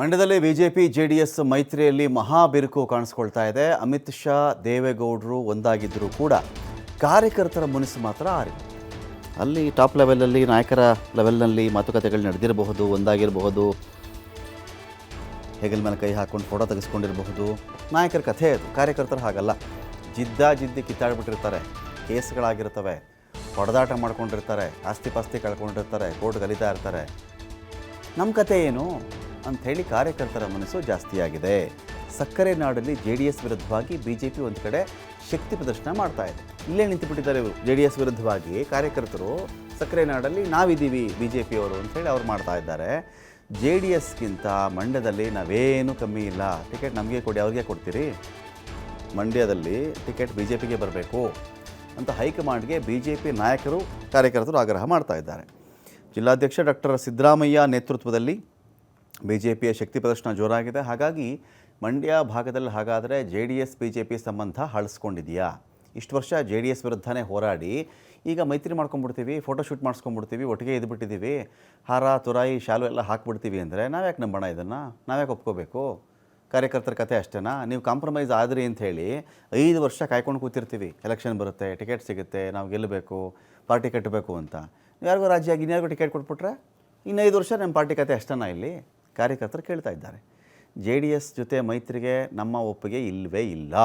ಮಂಡ್ಯದಲ್ಲಿ BJP JDS ಮೈತ್ರಿಯಲ್ಲಿ ಮಹಾ ಬಿರುಕು ಕಾಣಿಸ್ಕೊಳ್ತಾ ಇದೆ. ಅಮಿತ್ ಶಾ ದೇವೇಗೌಡರು ಒಂದಾಗಿದ್ದರೂ ಕೂಡ ಕಾರ್ಯಕರ್ತರ ಮುನಿಸು ಮಾತ್ರ ಆರಿಲ್ಲ. ಅಲ್ಲಿ ಟಾಪ್ ಲೆವೆಲಲ್ಲಿ ನಾಯಕರ ಲೆವೆಲ್ನಲ್ಲಿ ಮಾತುಕತೆಗಳು ನಡೆದಿರಬಹುದು, ಒಂದಾಗಿರಬಹುದು, ಹೆಗಲ ಮೇಲೆ ಕೈ ಹಾಕ್ಕೊಂಡು ಫೋಟೋ ತೆಗೆಸ್ಕೊಂಡಿರಬಹುದು. ನಾಯಕರ ಕಥೆ ಅದು. ಕಾರ್ಯಕರ್ತರು ಹಾಗಲ್ಲ. ಜಿದ್ದಿ ಕಿತ್ತಾಡ್ಬಿಟ್ಟಿರ್ತಾರೆ, ಕೇಸ್ಗಳಾಗಿರ್ತವೆ, ಹೊಡೆದಾಟ ಮಾಡ್ಕೊಂಡಿರ್ತಾರೆ, ಆಸ್ತಿ ಪಾಸ್ತಿ ಕಳ್ಕೊಂಡಿರ್ತಾರೆ, ಕೋರ್ಟ್ ಕಲಿತಾ ಇರ್ತಾರೆ. ನಮ್ಮ ಕತೆ ಏನು ಅಂಥೇಳಿ ಕಾರ್ಯಕರ್ತರ ಮನಸ್ಸು ಜಾಸ್ತಿಯಾಗಿದೆ. ಸಕ್ಕರೆ ನಾಡಲ್ಲಿ JDS ವಿರುದ್ಧವಾಗಿ BJP ಒಂದು ಕಡೆ ಶಕ್ತಿ ಪ್ರದರ್ಶನ ಮಾಡ್ತಾ ಇದೆ. ಇಲ್ಲೇ ನಿಂತುಬಿಟ್ಟಿದ್ದಾರೆ ಇವರು. JDS ವಿರುದ್ಧವಾಗಿ ಕಾರ್ಯಕರ್ತರು ಸಕ್ಕರೆ ನಾಡಲ್ಲಿ ನಾವಿದ್ದೀವಿ BJPಯವರು ಅಂಥೇಳಿ ಅವ್ರು ಮಾಡ್ತಾ ಇದ್ದಾರೆ. JDSಗಿಂತ ಮಂಡ್ಯದಲ್ಲಿ ನಾವೇನು ಕಮ್ಮಿ ಇಲ್ಲ. ಟಿಕೆಟ್ ನಮಗೆ ಕೊಡಿ, ಅವ್ರಿಗೆ ಕೊಡ್ತೀರಿ? ಮಂಡ್ಯದಲ್ಲಿ ಟಿಕೆಟ್ BJPಗೆ ಬರಬೇಕು ಅಂತ ಹೈಕಮಾಂಡ್ಗೆ BJP ನಾಯಕರು ಕಾರ್ಯಕರ್ತರು ಆಗ್ರಹ ಮಾಡ್ತಾ ಇದ್ದಾರೆ. ಜಿಲ್ಲಾಧ್ಯಕ್ಷ ಡಾಕ್ಟರ್ ಸಿದ್ದರಾಮಯ್ಯ ನೇತೃತ್ವದಲ್ಲಿ BJPಯ ಶಕ್ತಿ ಪ್ರದರ್ಶನ ಜೋರಾಗಿದೆ. ಹಾಗಾಗಿ ಮಂಡ್ಯ ಭಾಗದಲ್ಲಿ ಹಾಗಾದರೆ JDS BJP ಸಂಬಂಧ ಹಳಿಸ್ಕೊಂಡಿದೆಯಾ? ಇಷ್ಟು ವರ್ಷ JDS ವಿರುದ್ಧನೇ ಹೋರಾಡಿ ಈಗ ಮೈತ್ರಿ ಮಾಡ್ಕೊಂಡ್ಬಿಡ್ತೀವಿ, ಫೋಟೋಶೂಟ್ ಮಾಡಿಸ್ಕೊಂಡ್ಬಿಡ್ತೀವಿ, ಒಟ್ಟಿಗೆ ಇದ್ಬಿಟ್ಟಿದ್ದೀವಿ, ಹಾರ ತುರಾಯಿ ಶಾಲು ಎಲ್ಲ ಹಾಕ್ಬಿಡ್ತೀವಿ ಅಂದರೆ ನಾವ್ಯಾಕೆ ನಂಬೋಣ? ಇದನ್ನು ನಾವ್ಯಾಕೆ ಒಪ್ಕೋಬೇಕು? ಕಾರ್ಯಕರ್ತರ ಕತೆ ಅಷ್ಟೇನಾ? ನೀವು ಕಾಂಪ್ರಮೈಸ್ ಆದ್ರಿ ಅಂತ ಹೇಳಿ 5 ವರ್ಷ ಕಾಯ್ಕೊಂಡು ಕೂತಿರ್ತೀವಿ. ಎಲೆಕ್ಷನ್ ಬರುತ್ತೆ, ಟಿಕೆಟ್ ಸಿಗುತ್ತೆ, ನಾವು ಗೆಲ್ಲಬೇಕು, ಪಾರ್ಟಿ ಕಟ್ಟಬೇಕು ಅಂತ. ಯಾರಿಗೂ ರಾಜ್ಯ ಇನ್ಯಾರಿಗೂ ಟಿಕೆಟ್ ಕೊಟ್ಬಿಟ್ರೆ ಇನ್ನು 5 ವರ್ಷ ನಮ್ಮ ಪಾರ್ಟಿ ಕತೆ ಅಷ್ಟೇನಾ? ಇಲ್ಲಿ ಕಾರ್ಯಕರ್ತರು ಕೇಳ್ತಾ ಇದ್ದಾರೆ. JDS ಜೊತೆ ಮೈತ್ರಿಗೆ ನಮ್ಮ ಒಪ್ಪಿಗೆ ಇಲ್ಲವೇ ಇಲ್ಲ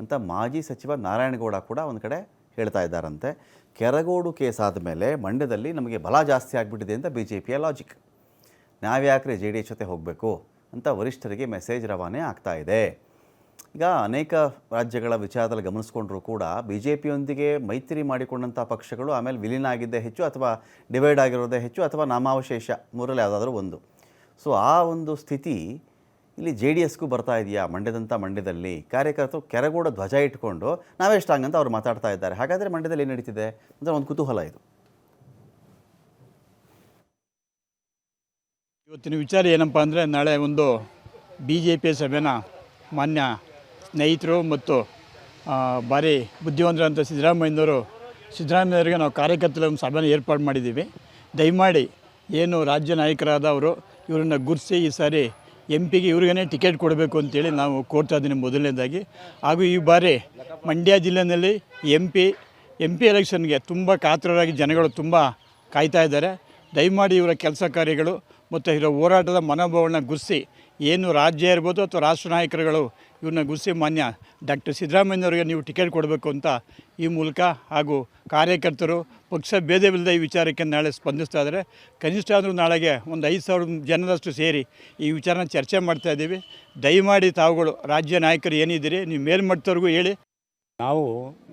ಅಂತ ಮಾಜಿ ಸಚಿವ ನಾರಾಯಣಗೌಡ ಕೂಡ ಒಂದು ಕಡೆ ಹೇಳ್ತಾ ಇದ್ದಾರಂತೆ. ಕೆರಗೋಡು ಕೇಸ್ ಆದಮೇಲೆ ಮಂಡ್ಯದಲ್ಲಿ ನಮಗೆ ಬಲ ಜಾಸ್ತಿ ಆಗಿಬಿಟ್ಟಿದೆ ಅಂತ BJPಯ ಲಾಜಿಕ್. ನಾವ್ಯಾಕ್ರೆ JDS ಜೊತೆ ಹೋಗಬೇಕು ಅಂತ ವರಿಷ್ಠರಿಗೆ ಮೆಸೇಜ್ ರವಾನೆ ಆಗ್ತಾ ಇದೆ. ಈಗ ಅನೇಕ ರಾಜ್ಯಗಳ ವಿಚಾರದಲ್ಲಿ ಗಮನಿಸ್ಕೊಂಡ್ರೂ ಕೂಡ BJPಯೊಂದಿಗೆ ಮೈತ್ರಿ ಮಾಡಿಕೊಂಡಂಥ ಪಕ್ಷಗಳು ಆಮೇಲೆ ವಿಲೀನ ಆಗಿದ್ದೇ ಹೆಚ್ಚು, ಅಥವಾ ಡಿವೈಡ್ ಆಗಿರೋದೇ ಹೆಚ್ಚು, ಅಥವಾ ನಾಮಾವಶೇಷ, ಮೂರಲ್ಲಿ ಯಾವುದಾದ್ರೂ ಒಂದು. ಸೊ ಆ ಒಂದು ಸ್ಥಿತಿ ಇಲ್ಲಿ JDSಗೂ ಬರ್ತಾ ಇದೆಯಾ? ಮಂಡ್ಯದಲ್ಲಿ ಕಾರ್ಯಕರ್ತರು ಕೆರಗೋಡ ಧ್ವಜ ಇಟ್ಕೊಂಡು ನಾವೇ ಸ್ಟ್ರಾಂಗ್ ಅಂತ ಅವ್ರು ಮಾತಾಡ್ತಾ ಇದ್ದಾರೆ. ಹಾಗಾದರೆ ಮಂಡ್ಯದಲ್ಲಿ ಏನು ನಡೀತಿದೆ ಅಂತ ಒಂದು ಕುತೂಹಲ ಇದು. ಇವತ್ತಿನ ವಿಚಾರ ಏನಪ್ಪ ಅಂದರೆ, ನಾಳೆ ಒಂದು BJP ಸಭೆನ ಮಾನ್ಯ ಸ್ನೇಹಿತರು ಮತ್ತು ಭಾರಿ ಬುದ್ಧಿವಂತರಂಥ ಸಿದ್ದರಾಮಯ್ಯನವರಿಗೆ ನಾವು ಕಾರ್ಯಕರ್ತರ ಒಂದು ಸಭೆನ ಏರ್ಪಾಡು ಮಾಡಿದ್ದೀವಿ. ದಯಮಾಡಿ ಏನು ರಾಜ್ಯ ನಾಯಕರಾದವರು ಇವರನ್ನು ಗುರುತಿಸಿ ಈ ಸಾರಿ MP ಗೆ ಇವ್ರಿಗೇ ಟಿಕೆಟ್ ಕೊಡಬೇಕು ಅಂತೇಳಿ ನಾವು ಕೋರ್ತಾ ಇದ್ದೀನಿ ಮೊದಲನೇದಾಗಿ. ಹಾಗೂ ಈ ಬಾರಿ ಮಂಡ್ಯ ಜಿಲ್ಲೆಯಲ್ಲಿ MP ಎಲೆಕ್ಷನ್ಗೆ ತುಂಬ ಕಾತರರಾಗಿ ಜನಗಳು ತುಂಬ ಕಾಯ್ತಾ ಇದ್ದಾರೆ. ದಯಮಾಡಿ ಇವರ ಕೆಲಸ ಕಾರ್ಯಗಳು ಮತ್ತು ಇವರ ಹೋರಾಟದ ಮನೋಭಾವನ ಗುರುತಿಸಿ, ಏನು ರಾಜ್ಯ ಇರ್ಬೋದು ಅಥವಾ ರಾಷ್ಟ್ರ ನಾಯಕರುಗಳು ಇವ್ರನ್ನ ಗುರುತಿಸಿ ಮಾನ್ಯ ಡಾಕ್ಟರ್ ಸಿದ್ದರಾಮಯ್ಯನವರಿಗೆ ನೀವು ಟಿಕೆಟ್ ಕೊಡಬೇಕು ಅಂತ ಈ ಮೂಲಕ, ಹಾಗೂ ಕಾರ್ಯಕರ್ತರು ಪಕ್ಷ ಭೇದವಿಲ್ಲದೆ ಈ ವಿಚಾರಕ್ಕೆ ನಾಳೆ ಸ್ಪಂದಿಸ್ತಾ ಇದ್ದಾರೆ. ಕನಿಷ್ಠ ಅಂದರೂ ನಾಳೆಗೆ ಒಂದು 5,000 ಜನರಷ್ಟು ಸೇರಿ ಈ ವಿಚಾರನ ಚರ್ಚೆ ಮಾಡ್ತಾ ಇದ್ದೀವಿ. ದಯಮಾಡಿ ತಾವುಗಳು ರಾಜ್ಯ ನಾಯಕರು ಏನಿದ್ದೀರಿ ನೀವು ಮೇಲ್ಮಟ್ಟದವರೆಗೂ ಹೇಳಿ. ನಾವು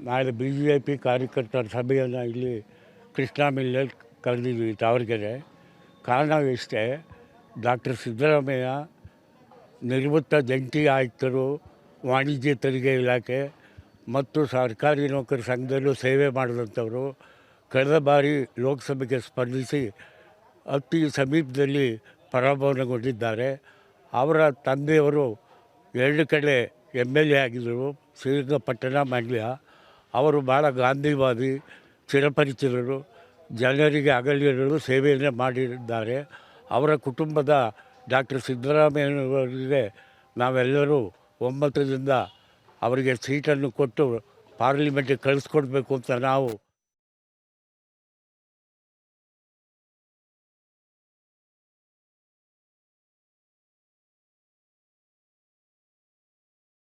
ನಾಳೆ BJP ಕಾರ್ಯಕರ್ತರ ಸಭೆಯನ್ನು ಇಲ್ಲಿ ಕೃಷ್ಣ ಮಿಲ್ಲಲ್ಲಿ ಕರೆದಿದ್ವಿ, ತಾವರೆಕೆರೆ. ಕಾರಣ ಇಷ್ಟೇ, ಡಾಕ್ಟರ್ ಸಿದ್ದರಾಮಯ್ಯ ನಿವೃತ್ತ ಜಂಟಿ ಆಯುಕ್ತರು, ವಾಣಿಜ್ಯ ತೆರಿಗೆ ಇಲಾಖೆ ಮತ್ತು ಸರ್ಕಾರಿ ನೌಕರ ಸಂಘದಲ್ಲೂ ಸೇವೆ ಮಾಡಿದಂಥವರು. ಕಳೆದ ಬಾರಿ ಲೋಕಸಭೆಗೆ ಸ್ಪರ್ಧಿಸಿ ಅತಿ ಸಮೀಪದಲ್ಲಿ ಪರಾಭವಗೊಂಡಿದ್ದಾರೆ. ಅವರ ತಂದೆಯವರು 2 ಕಡೆ MLA ಆಗಿದ್ದರು, ಶ್ರೀರಂಗಪಟ್ಟಣ, ಮಂಡ್ಯ. ಅವರು ಭಾಳ ಗಾಂಧಿವಾದಿ, ಚಿರಪರಿಚಿತರು, ಜನರಿಗೆ ಅಗಲಿರಲು ಸೇವೆಯನ್ನು ಮಾಡಿದ್ದಾರೆ. ಅವರ ಕುಟುಂಬದ ಡಾಕ್ಟರ್ ಸಿದ್ದರಾಮಯ್ಯನವರಿಗೆ ನಾವೆಲ್ಲರೂ ಒಮ್ಮತದಿಂದ ಅವರಿಗೆ ಸೀಟನ್ನು ಕೊಟ್ಟು ಪಾರ್ಲಿಮೆಂಟಿಗೆ ಕಳಿಸ್ಕೊಡ್ಬೇಕು ಅಂತ ನಾವು